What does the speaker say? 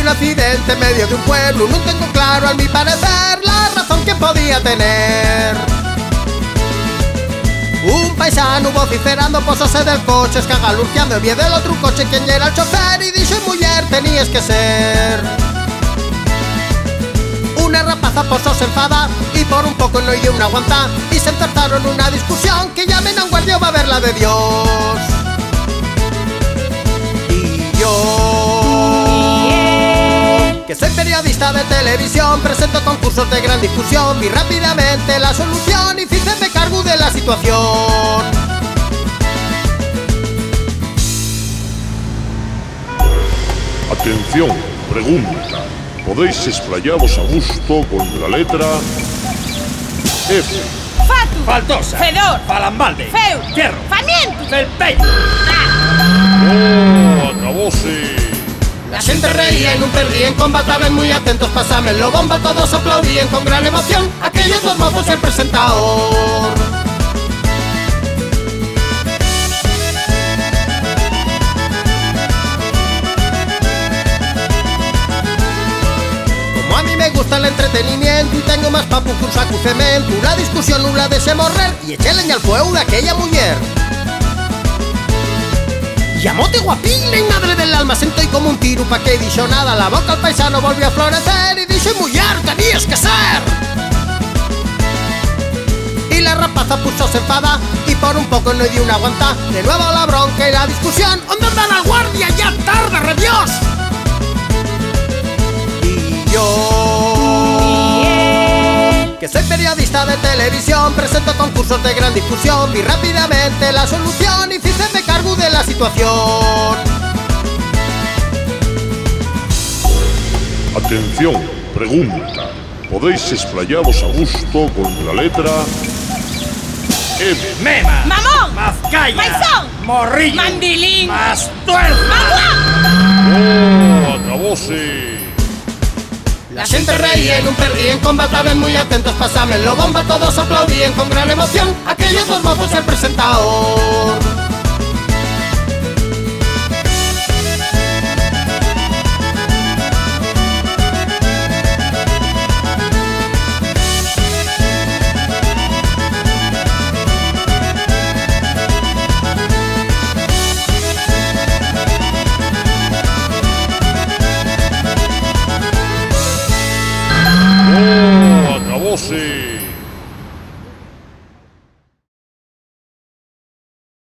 un accidente en medio de un pueblo. No tengo claro, a mi parecer, la razón que podía tener. Un paisano vociferando posose del coche, escagalurciando el pie del otro coche. Quien era el chofer y dice: mujer tenías que ser. Una rapaza posose enfada y por un poco no dio una aguanta, y se enzarzaron una discusión que llamen a un guardia va a ver la de Dios. Y yo, que soy periodista de televisión, presento concursos de gran difusión, vi rápidamente la solución y me cargo de la situación. Atención, pregunta. Podéis explayaros a gusto con la letra F. Fatu. Faltosa. Fedor. Falambalde. Feu. Fierro. Famiento. Felpeito. ¡Oh, acabóse! La xente reían, non perdían, combataban muy atentos, pasámenlo bomba, todos aplaudían con gran emoción aquellos dos mozos y el presentador. Como a mí me gusta el entretenimiento y tengo más papu que un saco cemento, una discusión non la desé morrer y eché leña al fuego de aquella muller. Llamote guapín, madre del alma, sentí como un tiro pa' que dixo nada. La boca al paisano volvió a florecer y dice: muller, tenías que ser. Y la rapaza pusose enfada y por un poco no dio una aguanta. De nuevo la bronca y la discusión. ¿Dónde anda la guardia? ¡Ya tarde, re Dios! Y yo, que soy periodista de televisión, presento concursos de gran difusión, vi rápidamente la solución y me cargo de la situación. Atención, pregunta. Podéis explayaros a gusto con la letra M. Mema. Mamón. Mazcalla. Paisón. Morrillo. Mandilín. Mastuerza. Maguán. ¡Oh, acabóse! La xente reía, non perdían, combataban muy atentos, pasámenlo bomba, todos aplaudían con gran emoción aquellos dos mozos y el presentador.